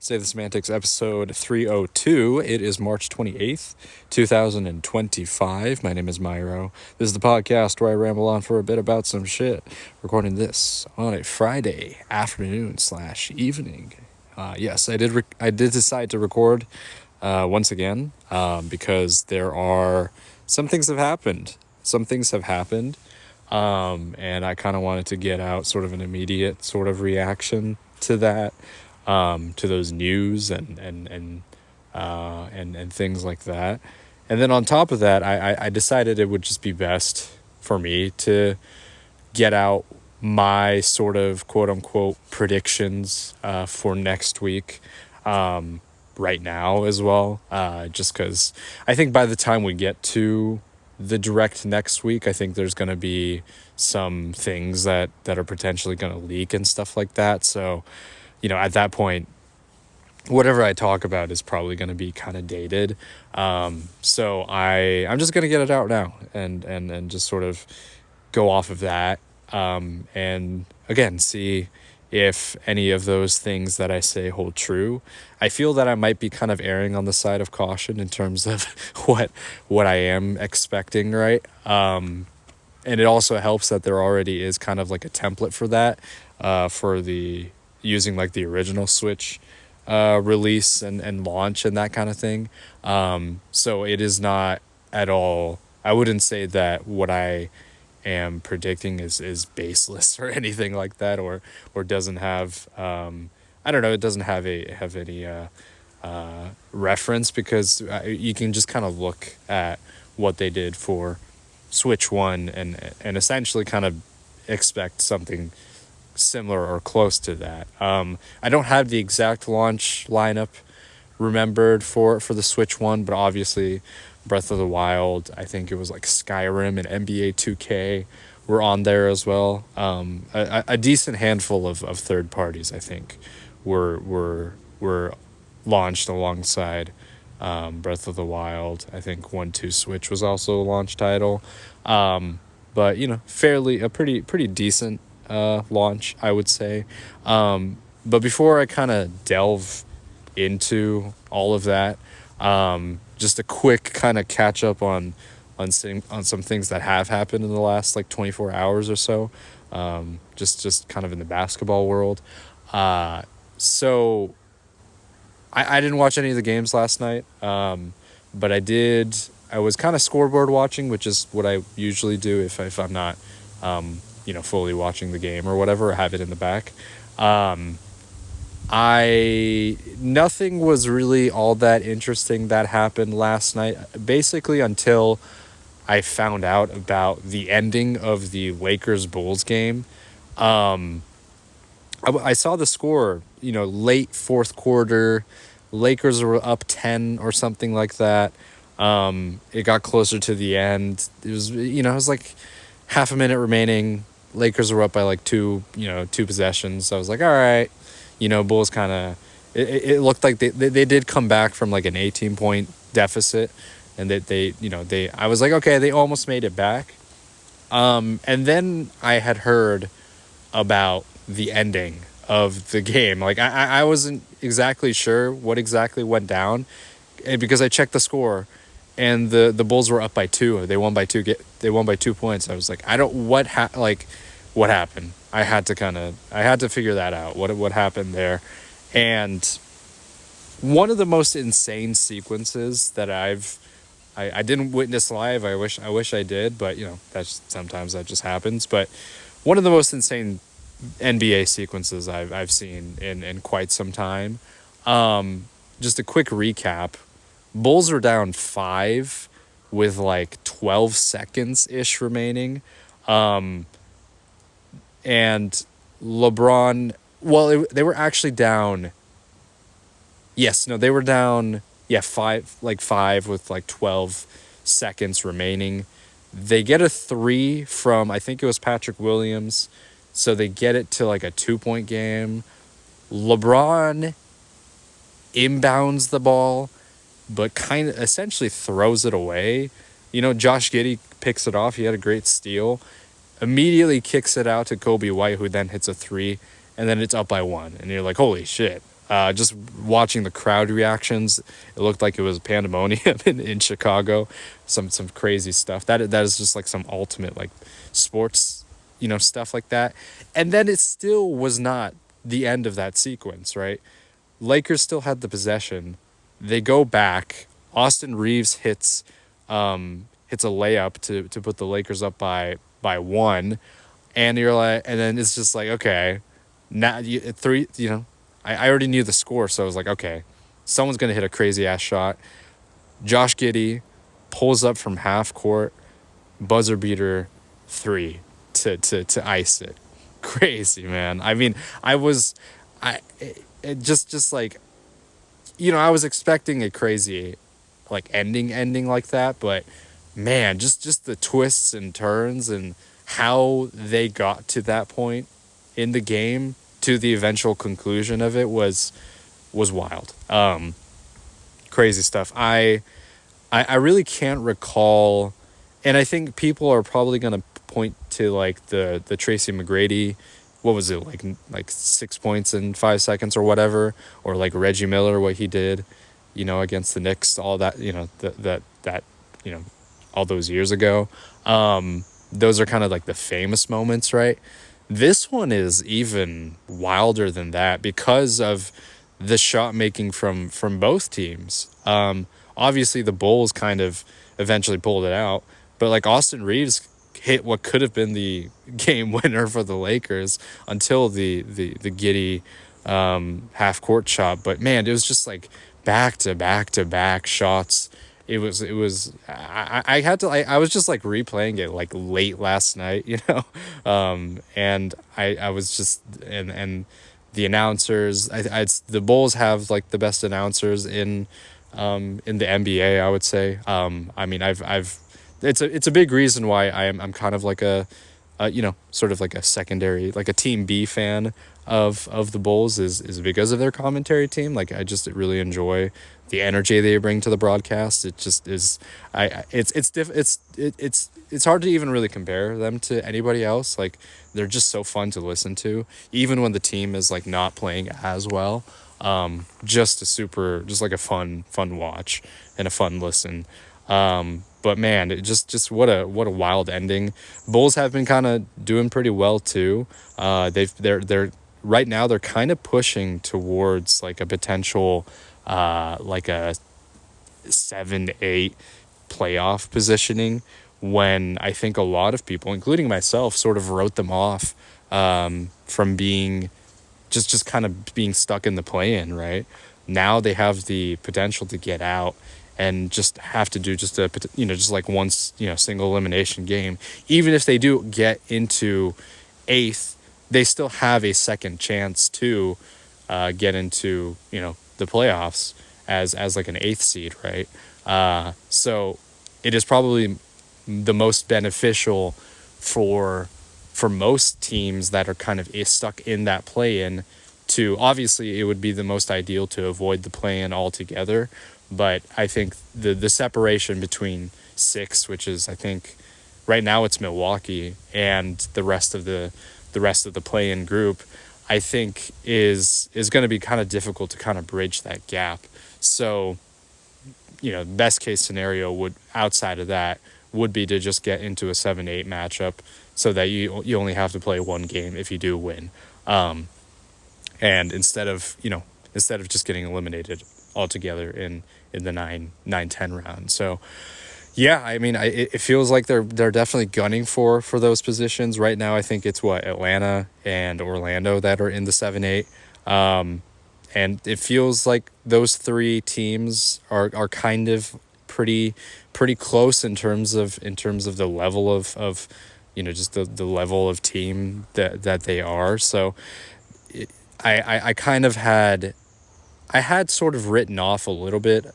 Save the Semantics episode 302. It is March 28th, 2025. My name is Myro. This is the podcast where I ramble on for a bit about some shit. Recording this on a Friday afternoon / evening. Yes, I did decide to record once again because there are some things have happened. And I kind of wanted to get out sort of an immediate sort of reaction to that. To those news and things like that. And then on top of that, I decided it would just be best for me to get out my sort of quote unquote predictions for next week right now as well. Just because I think by the time we get to the direct next week, I think there's going to be some things that are potentially going to leak and stuff like that. So at that point, whatever I talk about is probably going to be kind of dated. So I'm just going to get it out now and just sort of go off of that. And again, see if any of those things that I say hold true. I feel that I might be kind of erring on the side of caution in terms of what I am expecting, right? And it also helps that there already is kind of like a template for that, for using like the original Switch release and launch and that kind of thing. So it is not at all, I wouldn't say that what I am predicting is baseless or anything like that, or doesn't have I don't know, it doesn't have any reference, because you can just kind of look at what they did for Switch 1 and essentially kind of expect something similar or close to that. I don't have the exact launch lineup remembered for the Switch 1, but obviously Breath of the Wild, I think it was like Skyrim and NBA 2K were on there as well. A decent handful of third parties, I think, were launched alongside Breath of the Wild. I think 1-2 Switch was also a launch title. But fairly a pretty decent launch, I would say. But before I kind of delve into all of that, just a quick kind of catch up on some things that have happened in the last like 24 hours or so, just kind of in the basketball world. So I didn't watch any of the games last night, but I was kind of scoreboard watching, which is what I usually do if I'm not fully watching the game or whatever, I have it in the back. Nothing was really all that interesting that happened last night, basically until I found out about the ending of the Lakers-Bulls game. I saw the score, late fourth quarter, Lakers were up 10 or something like that. It got closer to the end. It was like half a minute remaining. Lakers were up by like two possessions. So I was like, all right, Bulls kind of, it looked like they did come back from like an 18-point deficit, and that I was like, okay, they almost made it back. And then I had heard about the ending of the game. Like I wasn't exactly sure what exactly went down, and because I checked the score, and the Bulls were up by 2. They won by 2. They won by 2 points. I was like, what happened? I had to figure that out. What happened there? And one of the most insane sequences that I didn't witness live. I wish I did, but sometimes that just happens. But one of the most insane NBA sequences I've seen in quite some time. Just a quick recap. Bulls were down 5 with like 12 seconds ish remaining. And LeBron, they were actually down. Yes, no, they were down. Yeah, 5 with like 12 seconds remaining. They get a 3 from, I think it was Patrick Williams. So they get it to like a 2-point game. LeBron inbounds the ball, but kind of essentially throws it away. Josh Giddey picks it off. He had a great steal. Immediately kicks it out to Kobe White, who then hits a 3, and then it's up by 1. And you're like, holy shit. Just watching the crowd reactions, it looked like it was pandemonium in Chicago. Some crazy stuff. That is just like some ultimate like sports, stuff like that. And then it still was not the end of that sequence, right? Lakers still had the possession. They go back. Austin Reeves hits a layup to put the Lakers up by one, and you're like, and then it's just like, okay, now three, I already knew the score, so I was like, okay, someone's gonna hit a crazy ass shot. Josh Giddey pulls up from half court, buzzer beater, three to ice it. Crazy, man. I mean, I it just like, I was expecting a crazy like ending like that, but man, just the twists and turns and how they got to that point in the game to the eventual conclusion of it was wild. Crazy stuff. I really can't recall, and I think people are probably gonna point to like the Tracy McGrady, what was it, like 6 points in 5 seconds or whatever, or like Reggie Miller, what he did, against the Knicks, all that, that all those years ago. Those are kind of like the famous moments, right? This one is even wilder than that because of the shot making from both teams. Obviously the Bulls kind of eventually pulled it out, but like Austin Reeves hit what could have been the game winner for the Lakers until the Giddey half court shot. But man, it was just like back to back to back shots. It was I had to, I was just like replaying it like late last night, and I was just, and the announcers, the Bulls have like the best announcers in the NBA, I would say. I mean, I've it's a big reason why I'm kind of like sort of like a secondary, like a Team B fan of the Bulls is because of their commentary team. Like I just really enjoy the energy they bring to the broadcast. It just is, it's hard to even really compare them to anybody else. Like they're just so fun to listen to, even when the team is like not playing as well. Just like a fun watch and a fun listen. But man, it just what a wild ending. Bulls have been kind of doing pretty well too. They're right now they're kind of pushing towards like a potential like a 7-8 playoff positioning, when I think a lot of people, including myself, sort of wrote them off from being just kind of being stuck in the play-in, right? Now they have the potential to get out and just have to do just just like one, single elimination game. Even if they do get into eighth, they still have a second chance to get into, the playoffs as like an eighth seed, right? So it is probably the most beneficial for most teams that are kind of stuck in that play-in. To obviously it would be the most ideal to avoid the play-in altogether, but I think the separation between six, which is, I think right now it's Milwaukee, and the rest of the play-in group, I think is going to be kind of difficult to kind of bridge that gap. So best case scenario would, outside of that, would be to just get into a 7-8 matchup, so that you only have to play one game if you do win. And instead of just getting eliminated altogether in the 9-10 round. So yeah, I mean, it feels like they're definitely gunning for those positions right now. I think it's Atlanta and Orlando that are in the 7-8. And it feels like those three teams are kind of pretty close in terms of the level of just the level of team that they are. So I kind of had sort of written off a little bit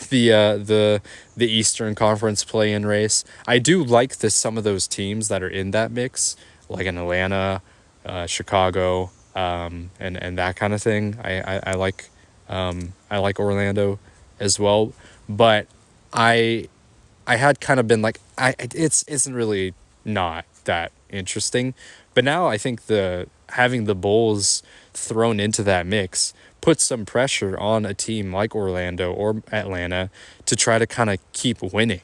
the Eastern Conference play-in race. I do like some of those teams that are in that mix, like in Atlanta, Chicago, and that kind of thing. I like Orlando as well, but I had kind of been like, it isn't really not that interesting. But now I think having the Bulls thrown into that mix put some pressure on a team like Orlando or Atlanta to try to kind of keep winning.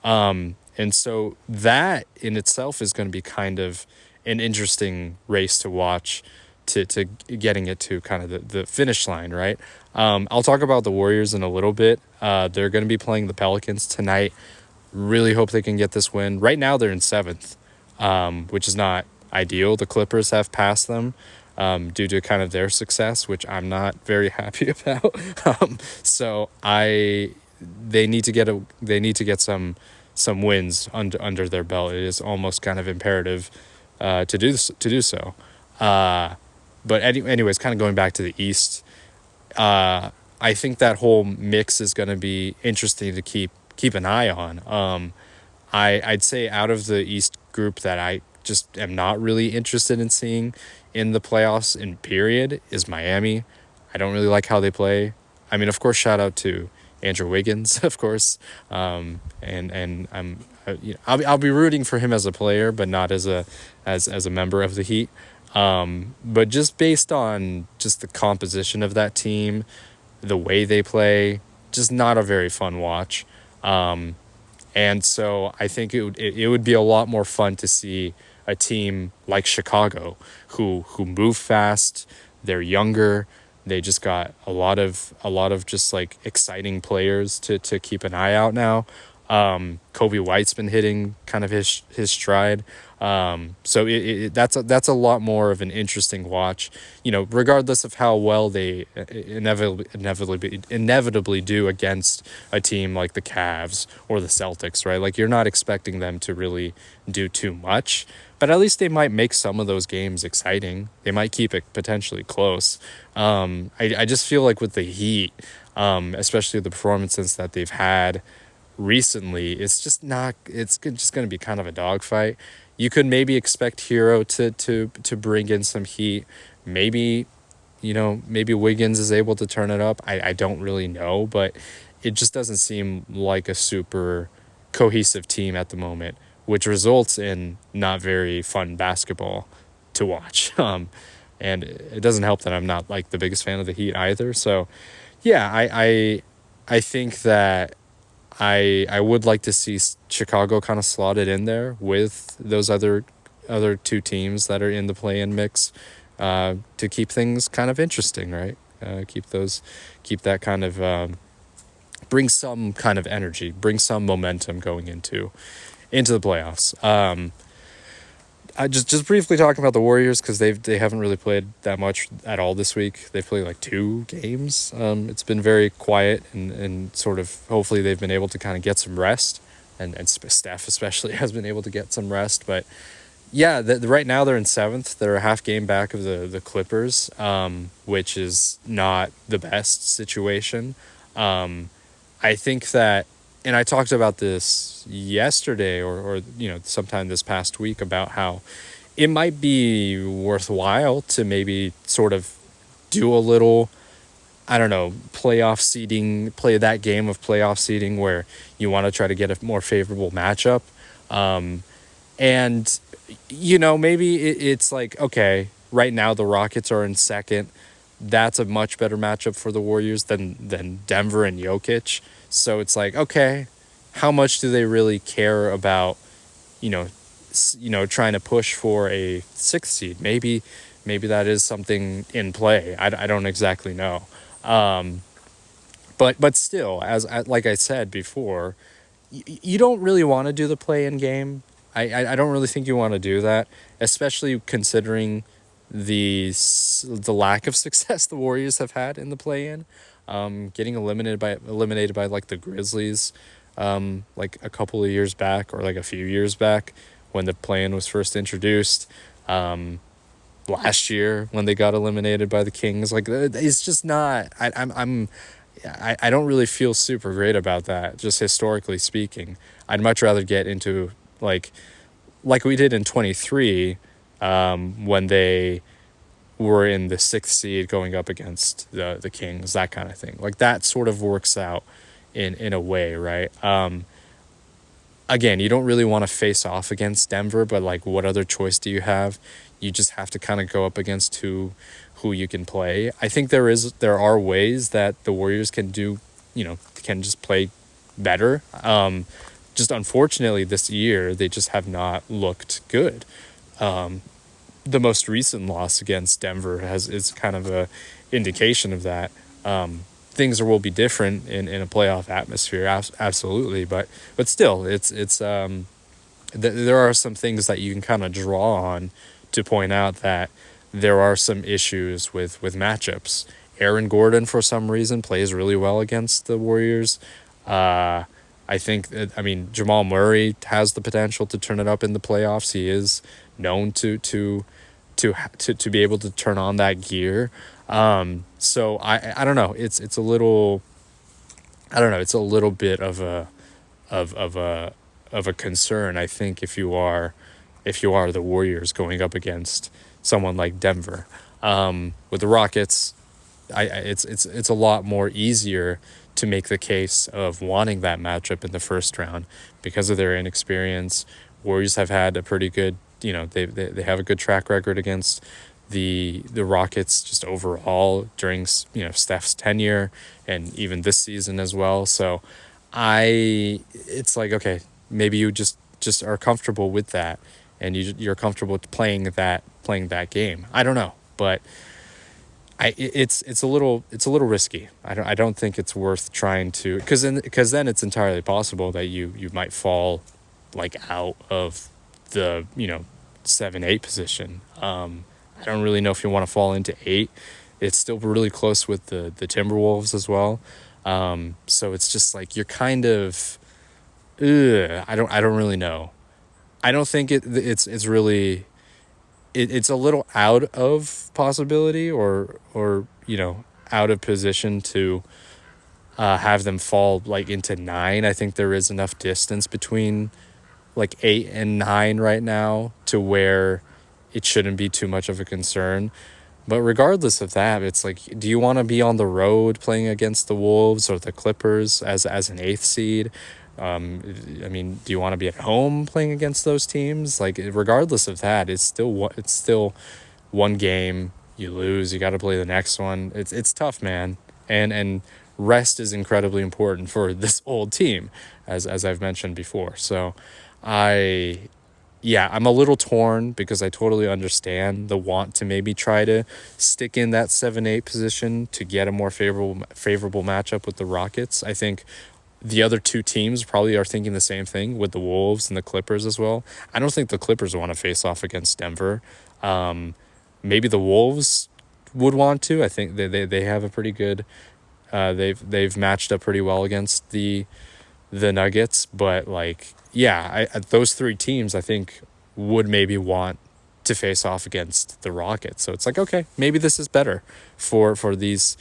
And so that in itself is going to be kind of an interesting race to watch to getting it to kind of the finish line, right? I'll talk about the Warriors in a little bit. They're going to be playing the Pelicans tonight. Really hope they can get this win. Right now they're in seventh, which is not ideal. The Clippers have passed them due to kind of their success, which I'm not very happy about. So they need to get some wins under their belt. It is almost kind of imperative to do so. But anyways, kind of going back to the East, I think that whole mix is going to be interesting to keep an eye on. I'd say out of the East group that I just am not really interested in seeing in the playoffs in period is Miami. I don't really like how they play. I mean, of course, shout out to Andrew Wiggins, of course, and I'm I'll be rooting for him as a player, but not as a member of the Heat. But just based on just the composition of that team, the way they play, just not a very fun watch. And so I think it would be a lot more fun to see a team like Chicago who move fast, they're younger, they just got a lot of just like exciting players to keep an eye out now. Kobe White's been hitting kind of his stride. So that's a lot more of an interesting watch, regardless of how well they inevitably do against a team like the Cavs or the Celtics, right? Like you're not expecting them to really do too much, but at least they might make some of those games exciting. They might keep it potentially close. I just feel like with the Heat, especially the performances that they've had recently, it's just going to be kind of a dogfight. You could maybe expect Hero to bring in some heat. Maybe Wiggins is able to turn it up. I don't really know, but it just doesn't seem like a super cohesive team at the moment, which results in not very fun basketball to watch. And it doesn't help that I'm not like the biggest fan of the Heat either. So yeah, I think that I would like to see Chicago kind of slotted in there with those other two teams that are in the play-in mix, to keep things kind of interesting, right? Keep that kind of bring some kind of energy, bring some momentum going into the playoffs. I just briefly talking about the Warriors because they haven't really played that much at all this week. They've played like 2 games. It's been very quiet and sort of hopefully they've been able to kind of get some rest, and Steph especially has been able to get some rest. But yeah, right now they're in 7th. They're a half game back of the Clippers, which is not the best situation. I think that, and I talked about this yesterday or sometime this past week about how it might be worthwhile to maybe sort of do a little, I don't know, playoff seeding, play that game of playoff seeding where you want to try to get a more favorable matchup. And, maybe it's like, okay, right now the Rockets are in 2nd. That's a much better matchup for the Warriors than Denver and Jokic. So it's like, okay, how much do they really care about, trying to push for a 6th seed? Maybe that is something in play. I don't exactly know. But still, like I said before, you don't really want to do the play-in game. I don't really think you want to do that, especially considering the lack of success the Warriors have had in the play-in. Getting eliminated by like the Grizzlies, like a couple of years back or like a few years back when the play-in was first introduced. Last year when they got eliminated by the Kings, like it's just not. I don't really feel super great about that. Just historically speaking, I'd much rather get into like we did in 23, when they were in the 6th seed going up against the Kings, that kind of thing. Like that sort of works out in a way, right? Again, you don't really want to face off against Denver, but like what other choice do you have? You just have to kind of go up against who who you can play. I think there are ways that the Warriors can do, can just play better. Just unfortunately this year they just have not looked good. The most recent loss against Denver is kind of a indication of that. Things will be different in a playoff atmosphere, absolutely, but still, there are some things that you can kind of draw on to point out that there are some issues with matchups. Aaron Gordon, for some reason, plays really well against the Warriors. I think Jamal Murray has the potential to turn it up in the playoffs. He is known to be able to turn on that gear. So I don't know. It's a little, I don't know. It's a little bit of a concern. I think if you are the Warriors going up against someone like Denver, with the Rockets, it's a lot more easier to make the case of wanting that matchup in the first round because of their inexperience. Warriors have had a pretty good, they have a good track record against the Rockets just overall during Steph's tenure and even this season as well. So it's like, okay, maybe you just are comfortable with that and you're comfortable playing that game. I don't know, but it's a little risky. I don't think it's worth trying to, because then it's entirely possible that you might fall like out of the 7-8 position. I don't really know if you want to fall into 8. It's still really close with the Timberwolves as well. So it's just like you're kind of, I don't really know. I don't think it's really. It's a little out of possibility or out of position to have them fall like into 9. I think there is enough distance between like 8 and 9 right now to where it shouldn't be too much of a concern. But regardless of that, it's like, do you want to be on the road playing against the Wolves or the Clippers as an 8th seed? Do you want to be at home playing against those teams? Like, regardless of that, it's still one game. You lose, you got to play the next one. It's tough, man. And rest is incredibly important for this old team, as I've mentioned before. So, I'm a little torn because I totally understand the want to maybe try to stick in that 7-8 position to get a more favorable matchup with the Rockets. I think the other two teams probably are thinking the same thing with the Wolves and the Clippers as well. I don't think the Clippers want to face off against Denver. Maybe the Wolves would want to. I think they have a pretty good. They've matched up pretty well against the Nuggets, but those three teams I think would maybe want to face off against the Rockets. So it's like, okay, maybe this is better for these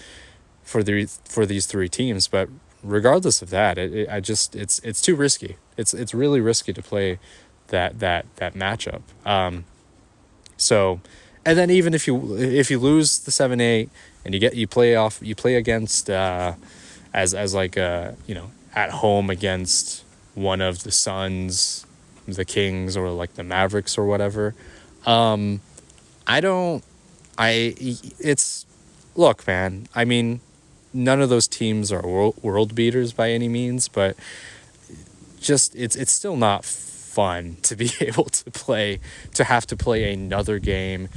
three teams, but regardless of that, it's too risky. It's really risky to play that matchup. So, and then even if you lose the 7-8 and you play against as like at home against one of the Suns, the Kings, or like the Mavericks or whatever. Look, man, I mean, none of those teams are world beaters by any means, but just it's still not fun to be able to have to play another game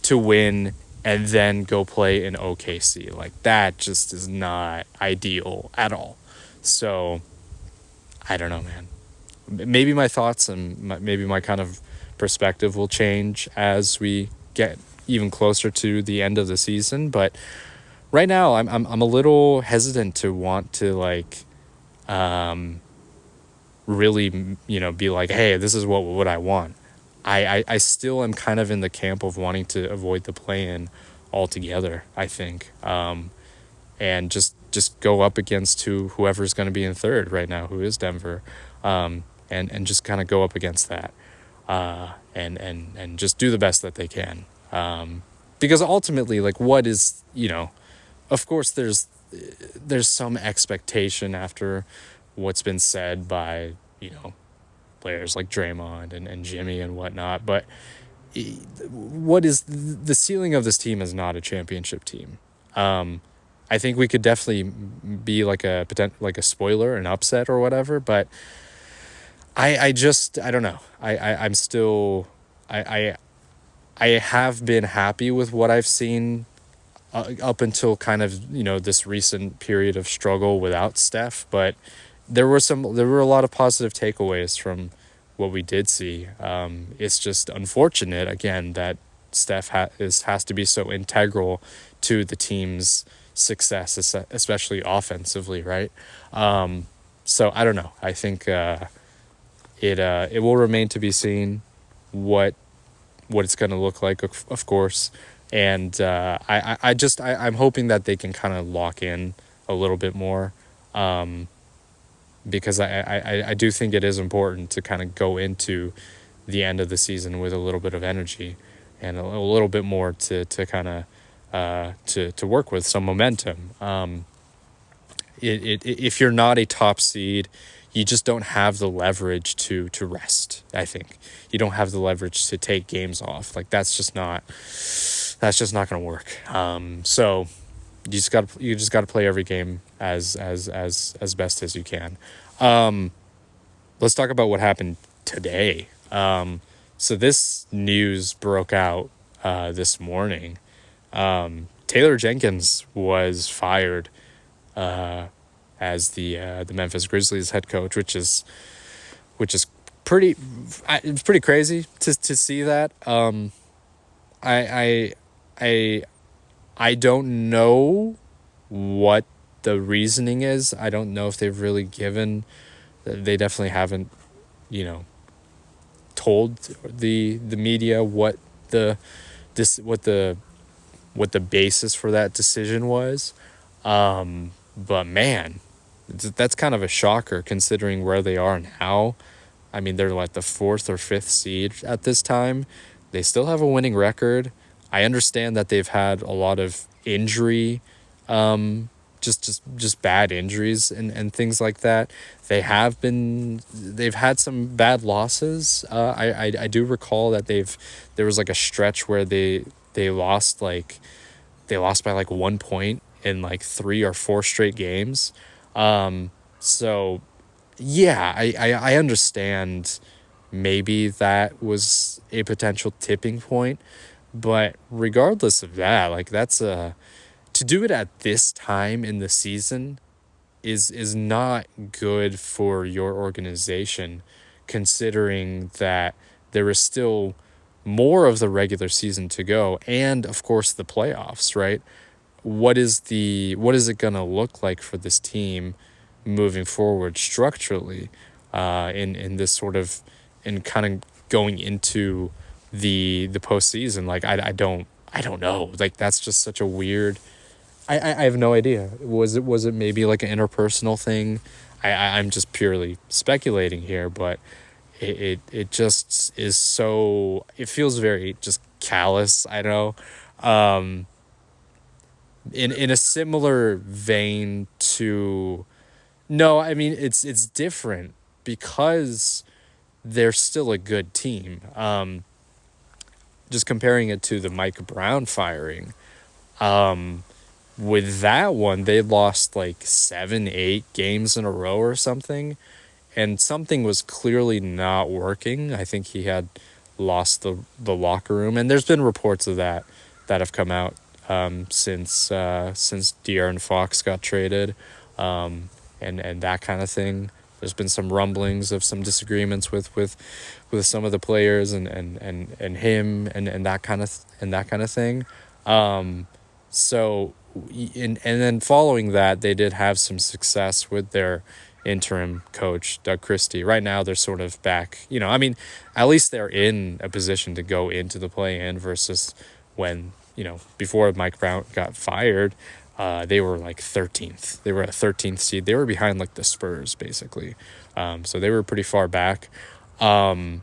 to win and then go play in OKC. Like, that just is not ideal at all. So I don't know, man. Maybe my thoughts and maybe my kind of perspective will change as we get even closer to the end of the season, but right now I'm a little hesitant to want to really be like, hey, this is what I want. I still am kind of in the camp of wanting to avoid the play-in altogether, I think, and just go up against whoever's going to be in third right now, who is Denver, and just kind of go up against that, and just do the best that they can, because ultimately, like, what is, of course there's some expectation after what's been said by players like Draymond and Jimmy and whatnot, but what is the ceiling of this team is not a championship team. I think we could definitely be like like a spoiler, an upset or whatever, but I don't know. I'm still I have been happy with what I've seen up until kind of this recent period of struggle without Steph, but there were a lot of positive takeaways from what we did see. It's just unfortunate again that Steph has to be so integral to the team's success, especially offensively, right? So I don't know. I think it will remain to be seen what it's going to look like, of course. And I'm hoping that they can kind of lock in a little bit more, because I do think it is important to kind of go into the end of the season with a little bit of energy and a little bit more to kind of to work with some momentum. If you're not a top seed, you just don't have the leverage to rest. I think you don't have the leverage to take games off. Like that's just not going to work. So you just got to play every game as best as you can. Let's talk about what happened today. So this news broke out this morning. Taylor Jenkins was fired as the Memphis Grizzlies head coach, which is pretty it's pretty crazy to see that. I I don't know what the reasoning is. I don't know if they've really given. They definitely haven't, you know, told the media what the basis for that decision was. But man, that's kind of a shocker considering where they are now. I mean, they're like the 4th or 5th seed at this time. They still have a winning record. I understand that they've had a lot of injury, just bad injuries and things like that. They've had some bad losses. I do recall that there was like a stretch where they lost by like 1 point in like 3 or 4 straight games. So yeah, I understand maybe that was a potential tipping point, but regardless of that, like to do it at this time in the season is not good for your organization, considering that there is still more of the regular season to go and of course the playoffs, right? What is it going to look like for this team moving forward structurally, in this sort of, in kind of going into the postseason? Like I don't know. Like that's just such a weird. I have no idea. Was it maybe like an interpersonal thing? I'm just purely speculating here, but it just is so. It feels very just callous. I know. In a similar vein to. No, I mean it's different because they're still a good team. Just comparing it to the Mike Brown firing, with that one they lost like 7-8 games in a row or something, and something was clearly not working. I think he had lost the locker room, and there's been reports of that have come out since De'Aaron Fox got traded. And that kind of thing. There's been some rumblings of some disagreements with some of the players and him and that kind of thing. So and then following that, they did have some success with their interim coach Doug Christie. Right now they're sort of back. I mean, at least they're in a position to go into the play-in versus when before Mike Brown got fired. They were like 13th. They were a 13th seed. They were behind like the Spurs, basically. So they were pretty far back. So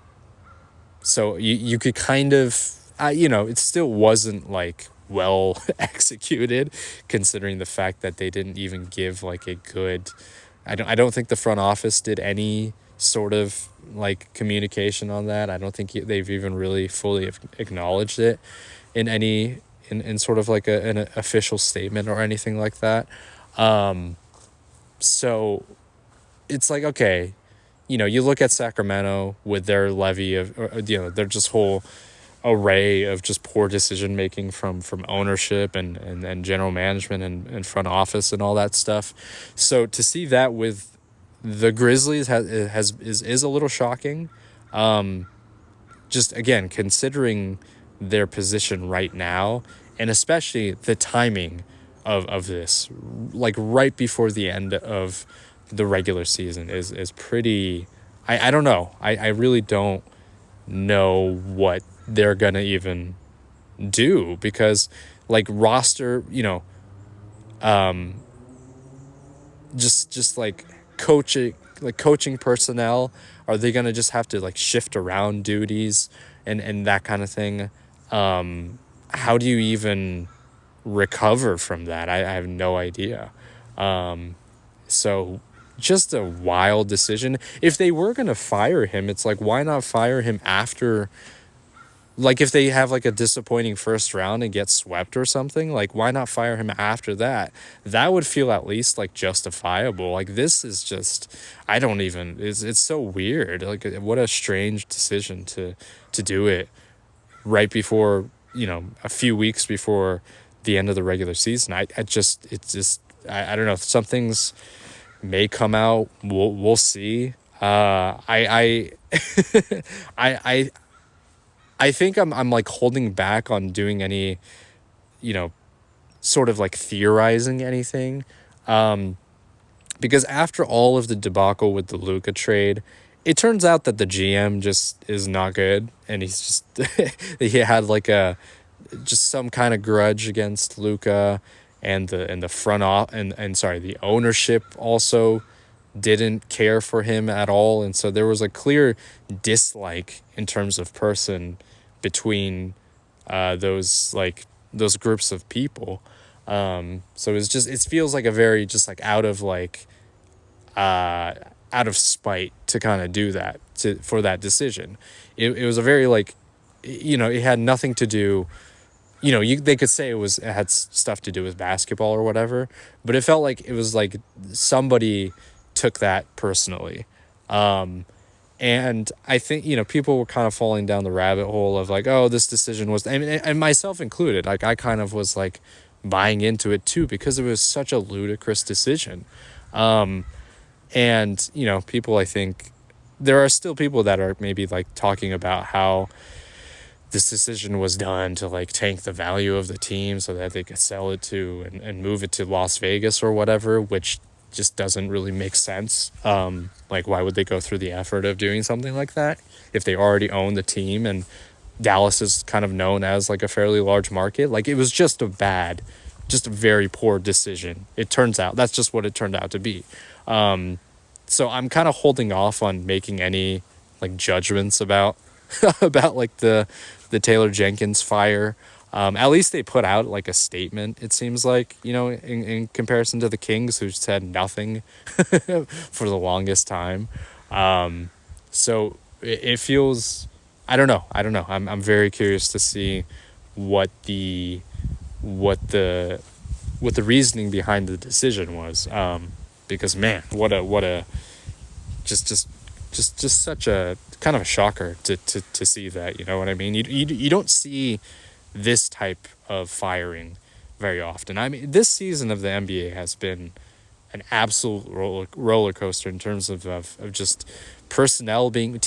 you could kind of, it still wasn't like well executed, considering the fact that they didn't even give like a good. I don't think the front office did any sort of like communication on that. I don't think they've even really fully acknowledged it in any in sort of like an official statement or anything like that. So it's like, okay, you look at Sacramento with their levy of, or, their just whole array of just poor decision making from ownership and general management and front office and all that stuff. So to see that with the Grizzlies is a little shocking. Just again, considering their position right now, and especially the timing of this, like right before the end of the regular season is pretty. I don't know. I really don't know what they're gonna even do, because like roster, just like coaching personnel, are they gonna just have to like shift around duties and that kind of thing? How do you even recover from that? I have no idea. So just a wild decision. If they were gonna fire him, it's like, why not fire him after, like, if they have like a disappointing first round and get swept or something, like, why not fire him after that? That would feel at least like justifiable. Like, this is just, I don't even, it's so weird. Like, what a strange decision to do it right before, a few weeks before the end of the regular season. I don't know, some things may come out. We'll see. I I think I'm like holding back on doing any, you know, sort of like theorizing anything. Because after all of the debacle with the Luka trade, it turns out that the GM just is not good, and he's just he had like a just some kind of grudge against Luka, and the front off and sorry, the ownership also didn't care for him at all, and so there was a clear dislike in terms of person between those groups of people. So it feels like a very just like out of spite to kind of do that for that decision. It was a very like, it had nothing to do, they could say it had stuff to do with basketball or whatever, but it felt like it was like somebody took that personally. And I think, people were kind of falling down the rabbit hole of like, oh, this decision was, and myself included, like I kind of was like buying into it too, because it was such a ludicrous decision. And, people, I think there are still people that are maybe like talking about how this decision was done to like tank the value of the team so that they could sell it to and move it to Las Vegas or whatever, which just doesn't really make sense. Like, why would they go through the effort of doing something like that if they already own the team, and Dallas is kind of known as like a fairly large market? Like, it was just a very poor decision. It turns out that's just what it turned out to be. So I'm kind of holding off on making any like judgments about about like the Taylor Jenkins fire. At least they put out like a statement, it seems like, in comparison to the Kings, who said nothing for the longest time. So it feels, I don't know. I'm very curious to see what the reasoning behind the decision was. Because man, what a just such a kind of a shocker to see that, you know what I mean? You don't see this type of firing very often. I mean, this season of the NBA has been an absolute roller coaster in terms of just personnel being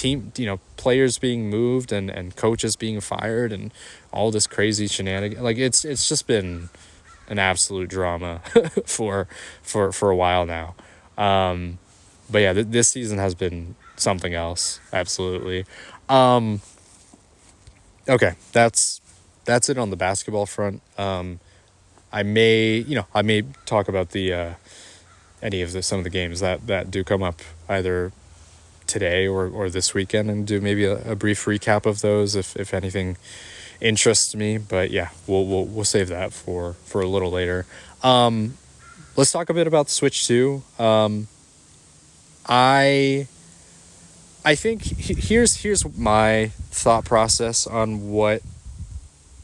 players being moved and coaches being fired and all this crazy shenanigans. Like, it's just been an absolute drama for a while now. But yeah, this season has been something else. Absolutely. Okay, that's it on the basketball front. I may talk about the some of the games that do come up either today or this weekend, and do maybe a brief recap of those if anything interests me. But yeah, we'll save that for a little later. Let's talk a bit about Switch 2. I I think here's my thought process on what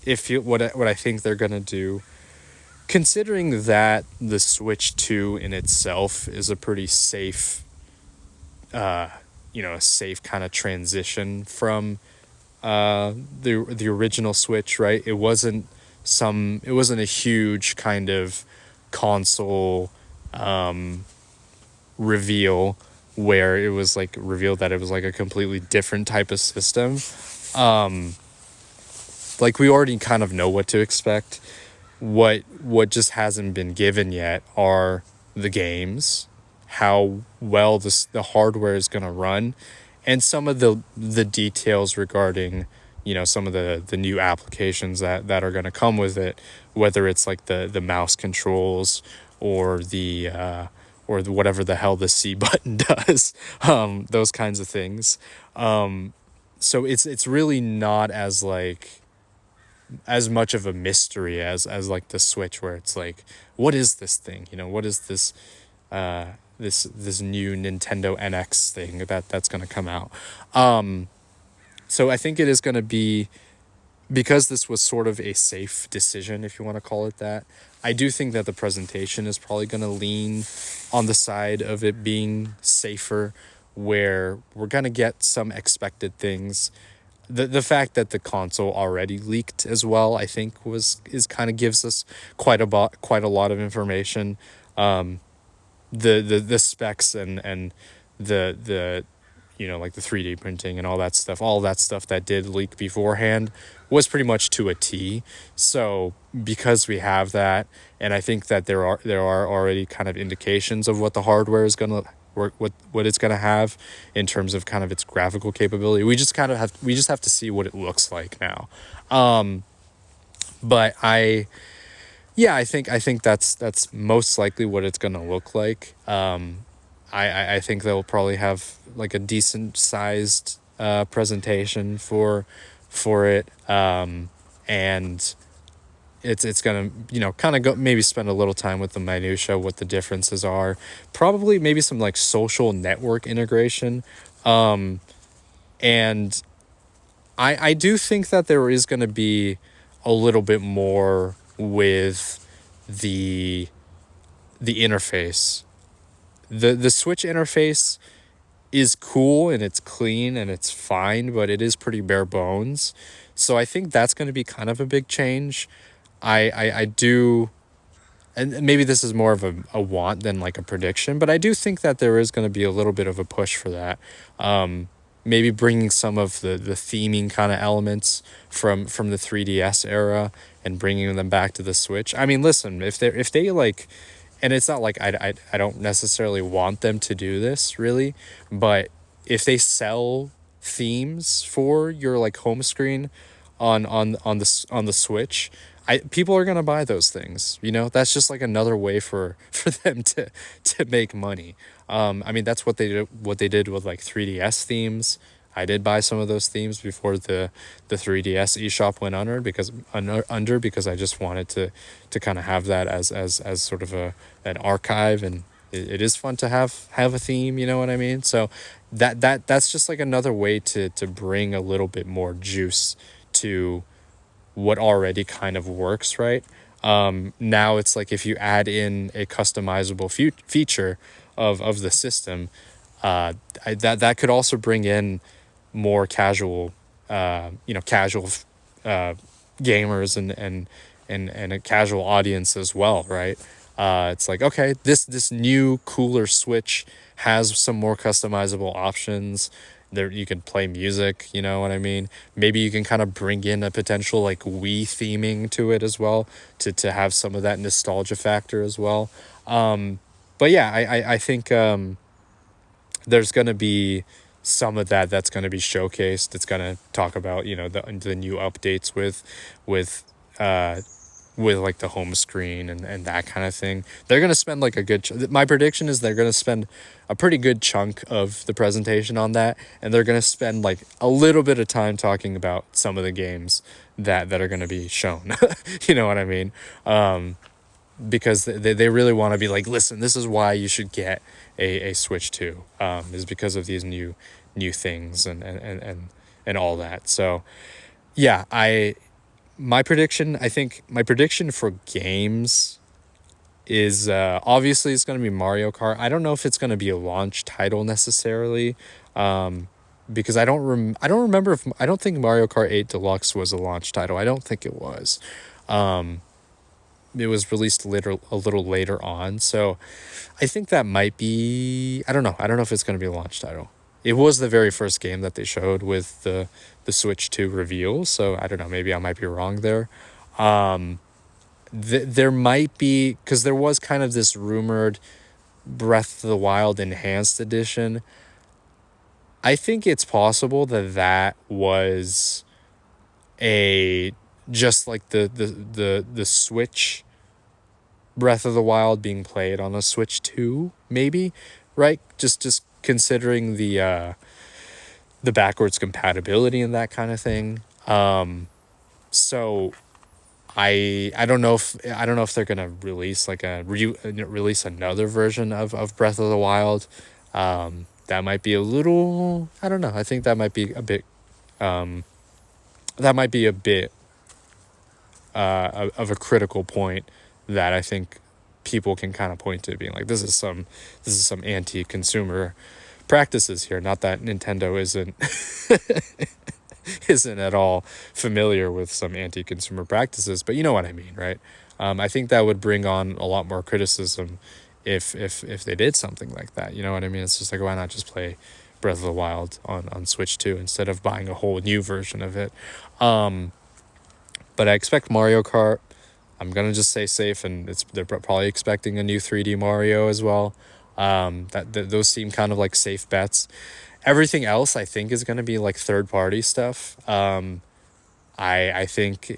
I think they're gonna do. Considering that the Switch 2 in itself is a pretty safe, a safe kind of transition from the original Switch, right? It wasn't a huge kind of console reveal where it was like revealed that it was like a completely different type of system. Like we already kind of know what to expect. What just hasn't been given yet are the games, how well the hardware is going to run, and some of the details regarding some of the new applications that are going to come with it, whether it's like the mouse controls or the whatever the hell the C button does, those kinds of things. So it's really not as much of a mystery as like the Switch, where it's like, what is this thing? What is this this new Nintendo NX thing that's going to come out? So I think it is going to be, because this was sort of a safe decision, if you want to call it that. I do think that the presentation is probably going to lean on the side of it being safer, where we're going to get some expected things. The fact that the console already leaked as well, I think is kind of gives us quite a lot of information. The specs and the like the 3D printing and all that stuff that did leak beforehand was pretty much to a T. So because we have that, and I think that there are already kind of indications of what the hardware is gonna work, what it's gonna have in terms of kind of its graphical capability. We just have to see what it looks like now. But I think that's most likely what it's gonna look like. I think they'll probably have like a decent sized presentation for it, and it's gonna kind of go, maybe spend a little time with the minutia, what the differences are, probably maybe some like social network integration, and I do think that there is going to be a little bit more with the interface. The Switch interface is cool and it's clean and it's fine, but it is pretty bare bones. So I think that's going to be kind of a big change. I do, and maybe this is more of a want than like a prediction, but I do think that there is going to be a little bit of a push for that. Maybe bringing some of the theming kind of elements from the 3DS era and bringing them back to the Switch. I mean, listen, if they like, and it's not like I don't necessarily want them to do this really, but if they sell themes for your like home screen on the Switch, people are gonna buy those things. That's just like another way for them to make money. I mean, that's what they did with like 3DS themes. I did buy some of those themes before the 3DS eShop went under because I just wanted to kind of have that as sort of an archive, and it is fun to have a theme, you know what I mean? So that's just like another way to bring a little bit more juice to what already kind of works, right? Now it's like if you add in a customizable feature of the system, that could also bring in more casual gamers and a casual audience as well, right? It's like, okay, this new cooler Switch has some more customizable options. There you can play music, you know what I mean? Maybe you can kind of bring in a potential like Wii theming to it as well, to have some of that nostalgia factor as well. But yeah, I think there's going to be some of that's going to be showcased. It's going to talk about the new updates with like the home screen and that kind of thing. They're going to spend like a good my prediction is they're going to spend a pretty good chunk of the presentation on that, and they're going to spend like a little bit of time talking about some of the games that are going to be shown. You know what I mean? Because they really want to be like, listen, this is why you should get a Switch 2, is because of these new new things and all that. So yeah, I think my prediction for games is obviously it's going to be Mario Kart. I don't know if it's going to be a launch title necessarily, because I don't remember if I don't think Mario Kart 8 Deluxe was a launch title. I don't think it was. It was released a little later on, so I think that might be. I don't know. I don't know if it's going to be a launch title. It was the very first game that they showed with the Switch 2 reveal, so I don't know. Maybe I might be wrong there. There might be, because there was kind of this rumored Breath of the Wild enhanced edition. I think it's possible that that was a just like the Switch Breath of the Wild being played on a Switch 2, maybe, right? Just considering the backwards compatibility and that kind of thing. So I don't know if they're gonna release like release another version of Breath of the Wild. That might be a little, I don't know. I think that might be a bit that might be a bit of a critical point that I think people can kind of point to, being like, this is some anti-consumer practices here. Not that Nintendo isn't at all familiar with some anti-consumer practices, but you know what I mean, right? I think that would bring on a lot more criticism if they did something like that. You know what I mean? It's just like, why not just play Breath of the Wild on Switch 2 instead of buying a whole new version of it? But I expect Mario Kart. I'm gonna just say safe, and they're probably expecting a new 3D Mario as well. Those seem kind of like safe bets. Everything else I think is gonna be like third party stuff. I think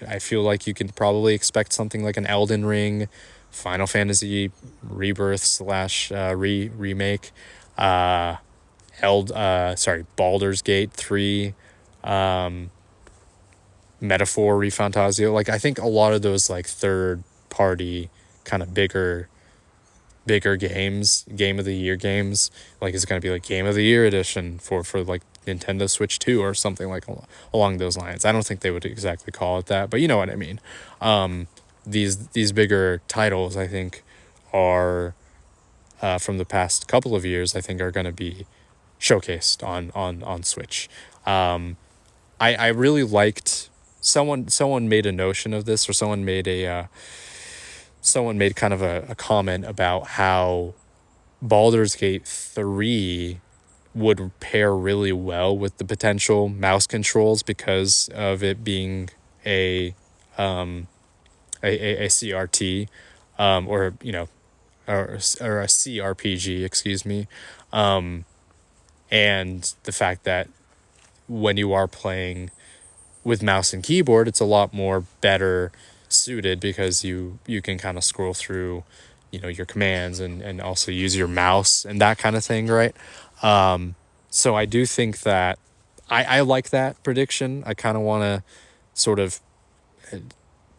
I feel like you can probably expect something like an Elden Ring, Final Fantasy Rebirth slash remake, Baldur's Gate 3, Metaphor ReFantazio. Like, I think a lot of those like third party kind of bigger games, game of the year games, like it's going to be like game of the year edition for like Nintendo Switch 2 or something like along those lines. I don't think they would exactly call it that, but you know what I mean. These bigger titles, I think, are from the past couple of years, I think are going to be showcased on Switch. I really liked, someone made a notion of this, or someone made kind of a comment about how Baldur's Gate 3 would pair really well with the potential mouse controls because of it being a CRT, or you know, or a CRPG, excuse me, and the fact that when you are playing with mouse and keyboard, it's a lot more better suited because you can kind of scroll through, you know, your commands and also use your mouse and that kind of thing, right? So I do think that I like that prediction. I kind of want to sort of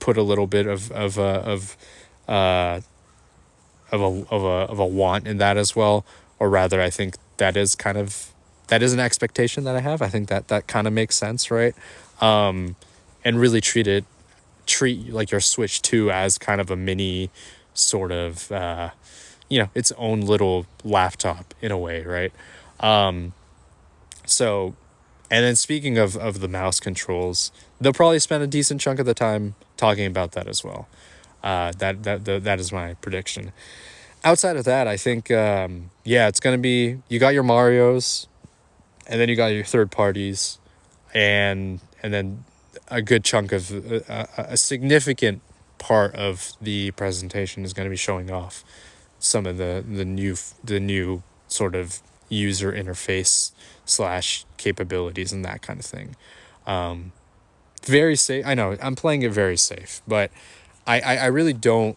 put a little bit of a want in that as well, or rather, I think that is an expectation that I have. I think that kind of makes sense, right? And really treat like your Switch 2 as kind of a mini sort of its own little laptop in a way, right? So, and then speaking of the mouse controls, they'll probably spend a decent chunk of the time talking about that as well. That is my prediction. Outside of that, I think it's gonna be, you got your Marios, and then you got your third parties, and then a good chunk of a significant part of the presentation is going to be showing off some of the new sort of user interface / capabilities and that kind of thing. Very safe. I know I'm playing it very safe, but I really don't.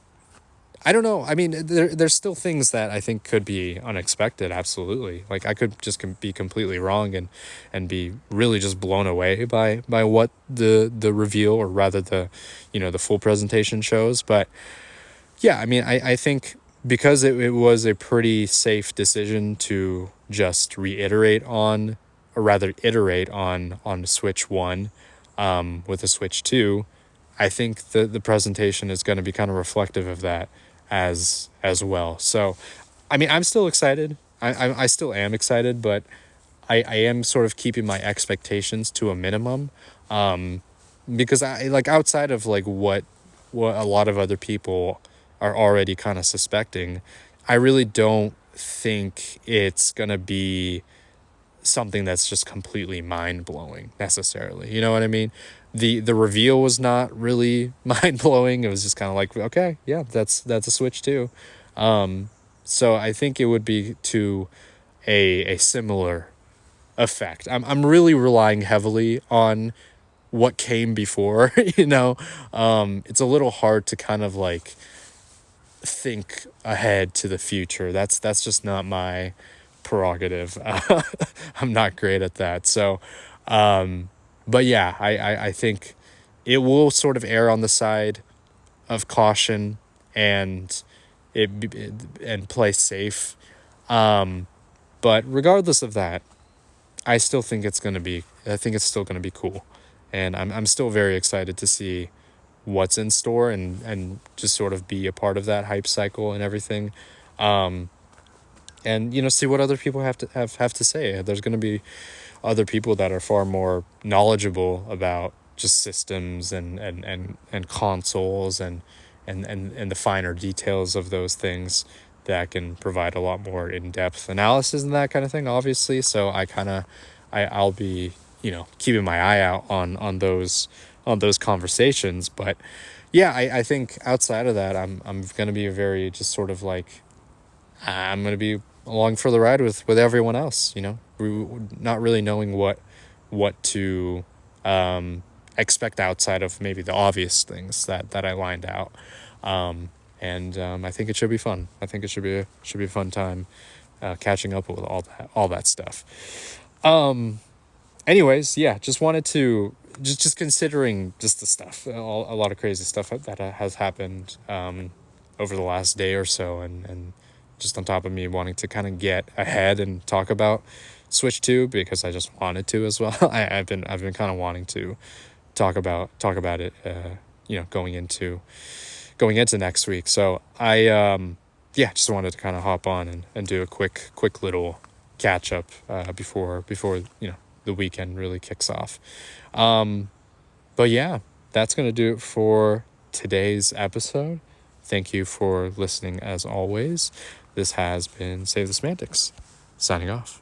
I don't know. I mean, there's still things that I think could be unexpected. Absolutely. Like, I could just be completely wrong and be really just blown away by what the reveal, or rather the full presentation shows. But yeah, I mean, I think because it was a pretty safe decision to just reiterate on, or rather iterate on Switch 1 with the Switch 2, I think the presentation is going to be kind of reflective of that as well. So, I mean, I'm still excited. I still am excited, but I am sort of keeping my expectations to a minimum, because I like outside of like what a lot of other people are already kind of suspecting, I really don't think it's gonna be something that's just completely mind blowing necessarily. You know what I mean? The reveal was not really mind blowing. It was just kind of like, okay, yeah, that's a Switch too. So I think it would be to a similar effect. I'm really relying heavily on what came before, you know. It's a little hard to kind of like think ahead to the future. That's just not my prerogative. I'm not great at that. So, but yeah, I think it will sort of err on the side of caution and and play safe. But regardless of that, I still think it's gonna be. I think it's still gonna be cool, and I'm still very excited to see what's in store and just sort of be a part of that hype cycle and everything. And you know, see what other people have to say. There's going to be other people that are far more knowledgeable about just systems and consoles and the finer details of those things that can provide a lot more in-depth analysis and that kind of thing, obviously. So I'll be, you know, keeping my eye out on those conversations. But yeah, I think outside of that, I'm gonna be a very just sort of like, I'm gonna be along for the ride with everyone else. You know, not really knowing what to expect outside of maybe the obvious things that I lined out. And I think it should be fun. I think it should be a fun time catching up with all that stuff. Anyways, yeah, just wanted to just considering just the stuff, a lot of crazy stuff that has happened over the last day or so, and just on top of me wanting to kind of get ahead and talk about Switch 2 because I just wanted to as well. I've been kind of wanting to talk about it, you know, going into next week. So I yeah, just wanted to kind of hop on and do a quick little catch up before you know the weekend really kicks off. But yeah, that's gonna do it for today's episode. Thank you for listening as always. This has been Save the Semantics, signing off.